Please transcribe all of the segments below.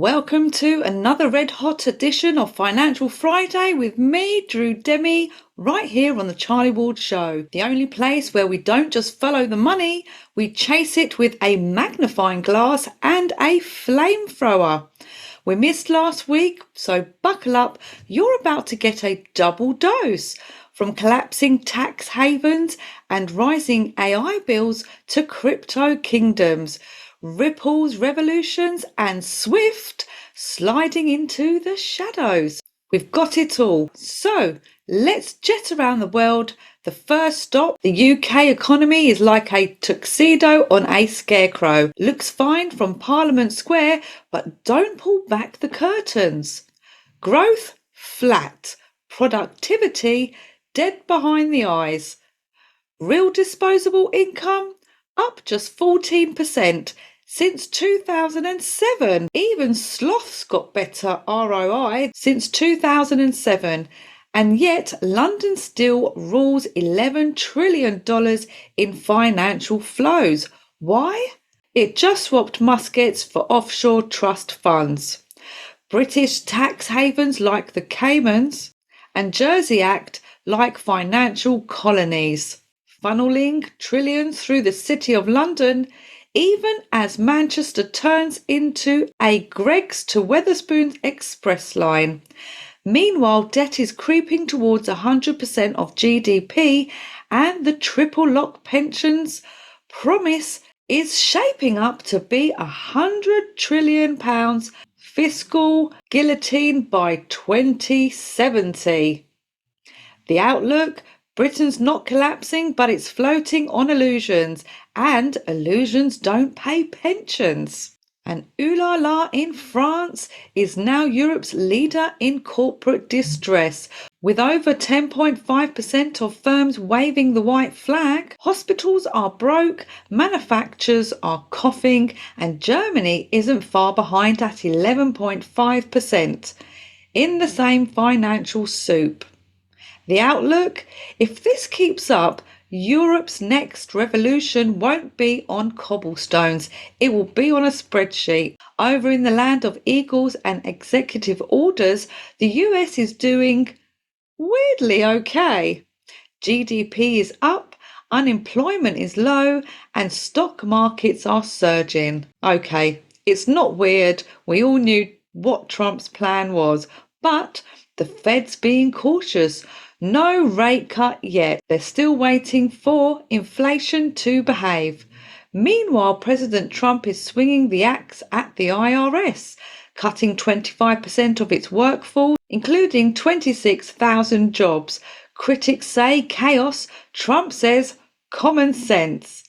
Welcome to another red hot edition of Financial Friday with me, Demi, right here on the Charlie Ward Show. The only place where we don't just follow the money, we chase it with a magnifying glass and a flamethrower. We missed last week, so buckle up. You're about to get a double dose. From collapsing tax havens and rising AI bills to crypto kingdoms. Ripples, revolutions, and swift sliding into the shadows. We've got it all. So let's jet around the world. The first stop, the UK economy is like a tuxedo on a scarecrow. Looks fine from Parliament Square, but don't pull back the curtains. Growth, flat. Productivity, dead behind the eyes. Real disposable income, up just 14%. Since 2007, even sloths got better ROI since 2007, and yet London still rules $11 trillion in financial flows. Why? It just swapped muskets for offshore trust funds. British tax havens like the Caymans and Jersey Act like financial colonies, funneling trillions through the City of London, even as Manchester turns into a Greggs to Wetherspoons express line. Meanwhile, debt is creeping towards 100% of GDP, and the triple lock pensions promise is shaping up to be £100 trillion fiscal guillotine by 2070. The outlook? Britain's not collapsing, but it's floating on illusions, and illusions don't pay pensions. And ooh la la in France is now Europe's leader in corporate distress. With over 10.5% of firms waving the white flag, hospitals are broke, manufacturers are coughing, and Germany isn't far behind at 11.5%. In the same financial soup. The outlook? If this keeps up, Europe's next revolution won't be on cobblestones. It will be on a spreadsheet. Over in the land of eagles and executive orders, the US is doing weirdly okay. GDP is up, unemployment is low, and stock markets are surging. Okay, it's not weird. We all knew what Trump's plan was, but the Fed's being cautious. No rate cut yet. They're still waiting for inflation to behave. Meanwhile, President Trump is swinging the axe at the IRS, cutting 25% of its workforce, including 26,000 jobs. Critics say chaos. Trump says common sense.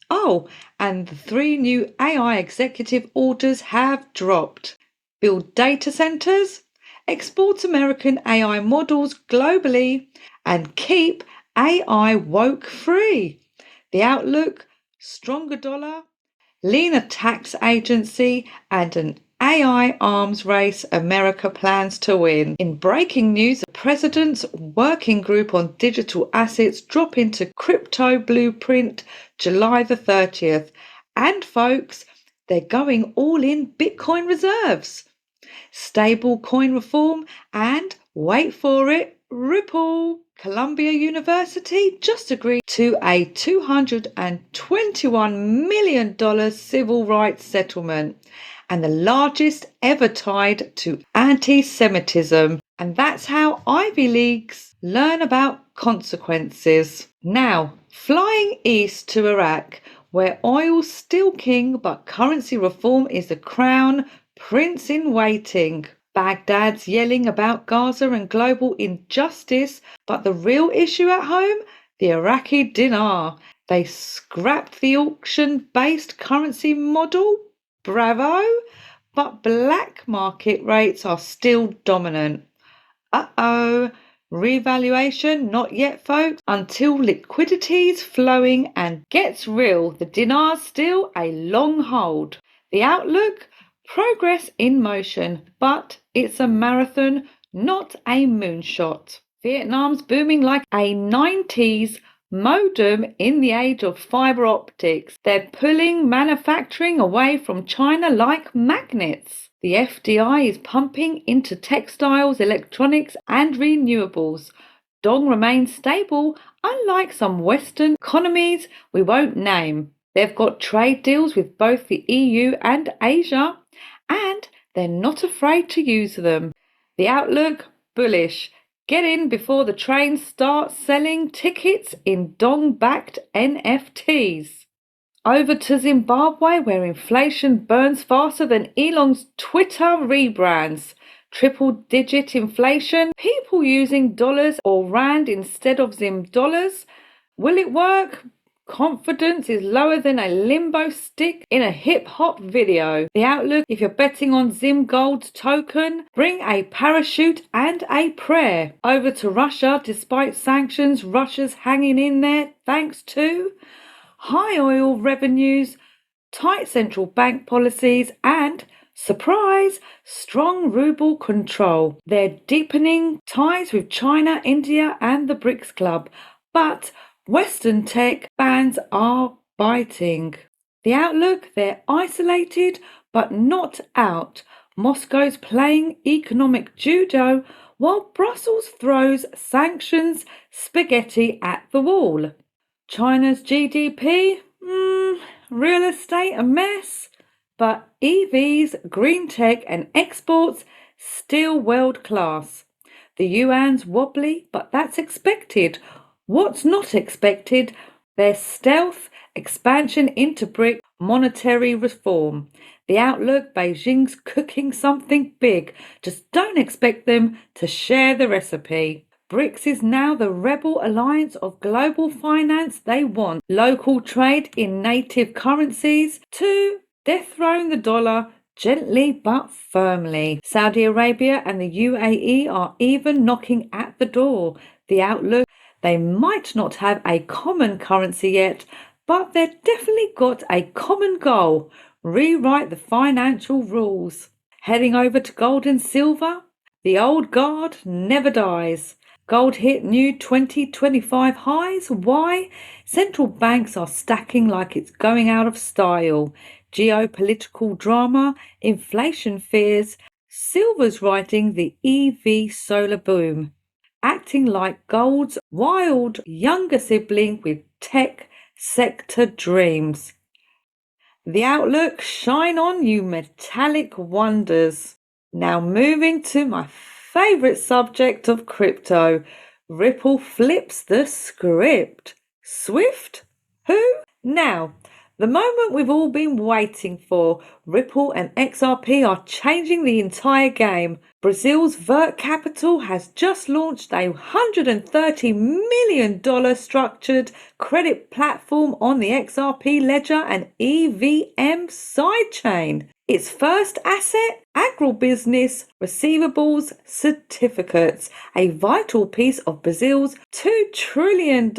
Oh, and the 3 new AI executive orders have dropped. Build data centers, export American AI models globally, and keep AI woke free. The outlook? Stronger dollar, leaner tax agency, and an AI arms race America plans to win. In breaking news, the president's working group on digital assets drop into crypto blueprint July the 30th. And folks, they're going all in Bitcoin reserves. Stable coin reform, and wait for it, Ripple. Columbia University just agreed to a $221 million civil rights settlement, and the largest ever tied to anti-Semitism. And that's how Ivy Leagues learn about consequences. Now, flying east to Iraq, where oil's still king, but currency reform is the crown prince in waiting. Baghdad's yelling about Gaza and global injustice, but the real issue at home? The Iraqi dinar. They scrapped the auction-based currency model. Bravo! But black market rates are still dominant. Uh-oh. Revaluation? Not yet, folks. Until liquidity's flowing and gets real, the dinar's still a long hold. The outlook? Progress in motion, but it's a marathon, not a moonshot. Vietnam's booming like a 90s modem in the age of fiber optics. They're pulling manufacturing away from China like magnets. The FDI is pumping into textiles, electronics, and renewables. Dong remains stable, unlike some Western economies we won't name. They've got trade deals with both the EU and Asia, and they're not afraid to use them. The outlook bullish. Get in before the train starts selling tickets in Dong backed NFTs. Over to Zimbabwe, where inflation burns faster than Elon's Twitter rebrands. Triple digit inflation, people using dollars or rand instead of Zim dollars. Will it work? Confidence is lower than a limbo stick in a hip hop video. The outlook, if you're betting on Zim Gold's token, bring a parachute and a prayer. Over to Russia, despite sanctions, Russia's hanging in there thanks to high oil revenues, tight central bank policies, and, surprise, strong ruble control. They're deepening ties with China, India, and the BRICS Club. But Western tech bans are biting. The outlook, they're isolated but not out. Moscow's playing economic judo while Brussels throws sanctions spaghetti at the wall. China's GDP? Real estate a mess, but EVs, green tech, and exports still world class. The yuan's wobbly, but that's expected. What's not expected? Their stealth expansion into BRIC monetary reform. The outlook, Beijing's cooking something big. Just don't expect them to share the recipe. BRICS is now the rebel alliance of global finance. They want local trade in native currencies to dethrone the dollar gently but firmly. Saudi Arabia and the UAE are even knocking at the door. The outlook, they might not have a common currency yet, but they've definitely got a common goal: rewrite the financial rules. Heading over to gold and silver, the old guard never dies. Gold hit new 2025 highs. Why? Central banks are stacking like it's going out of style. Geopolitical drama, inflation fears, silver's riding the EV solar boom, acting like gold's wild younger sibling with tech sector dreams. The outlook, shine on you metallic wonders. Now moving to my favourite subject of crypto. Ripple flips the script. Swift? Who? Now, the moment we've all been waiting for. Ripple and XRP are changing the entire game. Brazil's Vert Capital has just launched a $130 million structured credit platform on the XRP ledger and EVM sidechain. Its first asset, agribusiness receivables certificates, a vital piece of Brazil's $2 trillion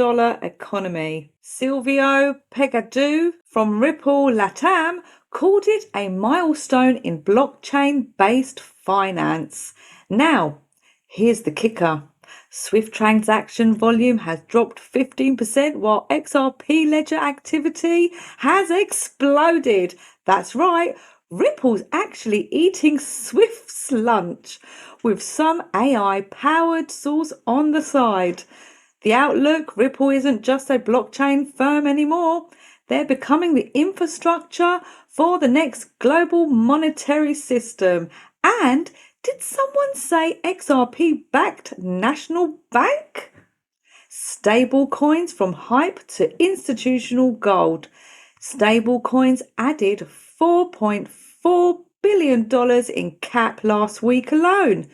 economy. Silvio Pegadu from Ripple Latam called it a milestone in blockchain-based finance. Now, here's the kicker. Swift transaction volume has dropped 15% while XRP ledger activity has exploded. That's right, Ripple's actually eating Swift's lunch with some AI-powered source on the side. The outlook, Ripple isn't just a blockchain firm anymore. They're becoming the infrastructure for the next global monetary system. And did someone say XRP-backed national bank? Stable coins from hype to institutional gold. Stable coins added $4.4 billion in cap last week alone.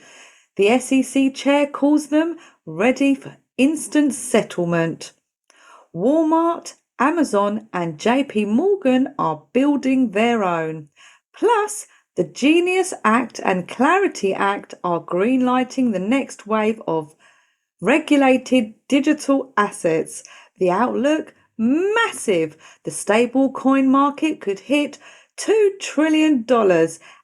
The SEC chair calls them ready for instant settlement. Walmart, Amazon, and JP Morgan are building their own. Plus, the Genius Act and Clarity Act are greenlighting the next wave of regulated digital assets. The outlook, massive. The stable coin market could hit $2 trillion.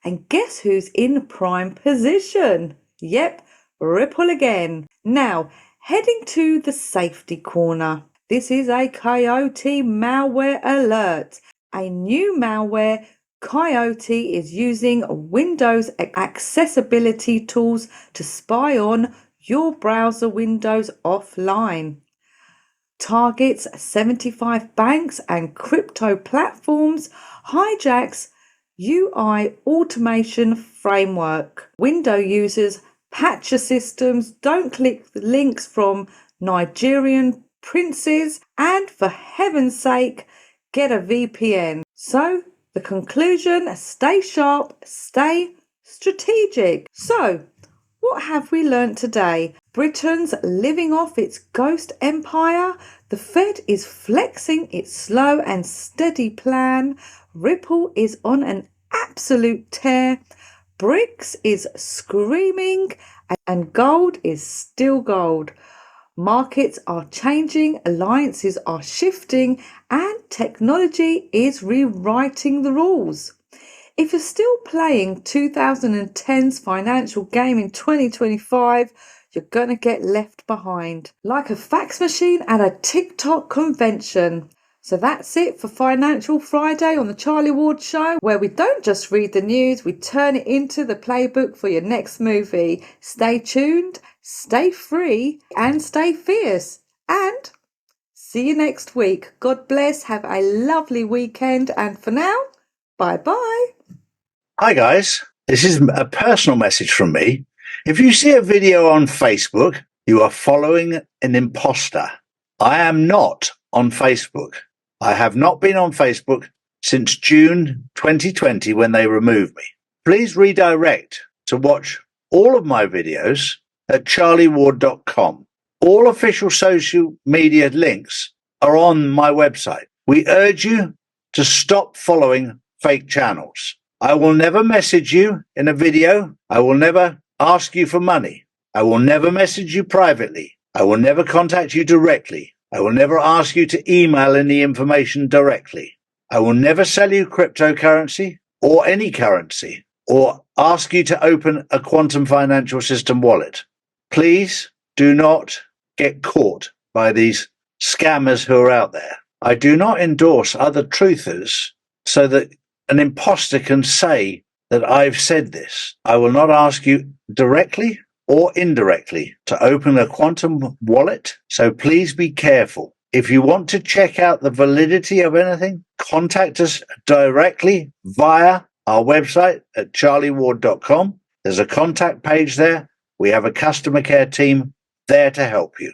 And guess who's in prime position? Yep, Ripple again. Now, heading to the safety corner. This is a Coyote malware alert. A new malware Coyote is using Windows accessibility tools to spy on your browser windows offline. Targets 75 banks and crypto platforms, hijacks UI automation framework. Window users patch your systems, don't click the links from Nigerian princes, and for heaven's sake, get a VPN. So, the conclusion, stay sharp, stay strategic. So, what have we learnt today? Britain's living off its ghost empire. The Fed is flexing its slow and steady plan. Ripple is on an absolute tear. BRICS is screaming and gold is still gold. Markets are changing, alliances are shifting, and technology is rewriting the rules. If you're still playing 2010's financial game in 2025, you're going to get left behind, like a fax machine at a TikTok convention. So that's it for Financial Friday on the Charlie Ward Show, where we don't just read the news, we turn it into the playbook for your next movie. Stay tuned, stay free, and stay fierce. And see you next week. God bless, have a lovely weekend, and for now, bye-bye. Hi guys, this is a personal message from me. If you see a video on Facebook, you are following an imposter. I am not on Facebook. I have not been on Facebook since June 2020 when they removed me. Please redirect to watch all of my videos at charlieward.com. All official social media links are on my website. We urge you to stop following fake channels. I will never message you in a video. I will never ask you for money. I will never message you privately. I will never contact you directly. I will never ask you to email any information directly. I will never sell you cryptocurrency or any currency or ask you to open a quantum financial system wallet. Please do not get caught by these scammers who are out there. I do not endorse other truthers so that an imposter can say that I've said this. I will not ask you directly or indirectly to open a quantum wallet, so please be careful. If you want to check out the validity of anything, contact us directly via our website at charlieward.com. There's a contact page there. We have a customer care team there to help you.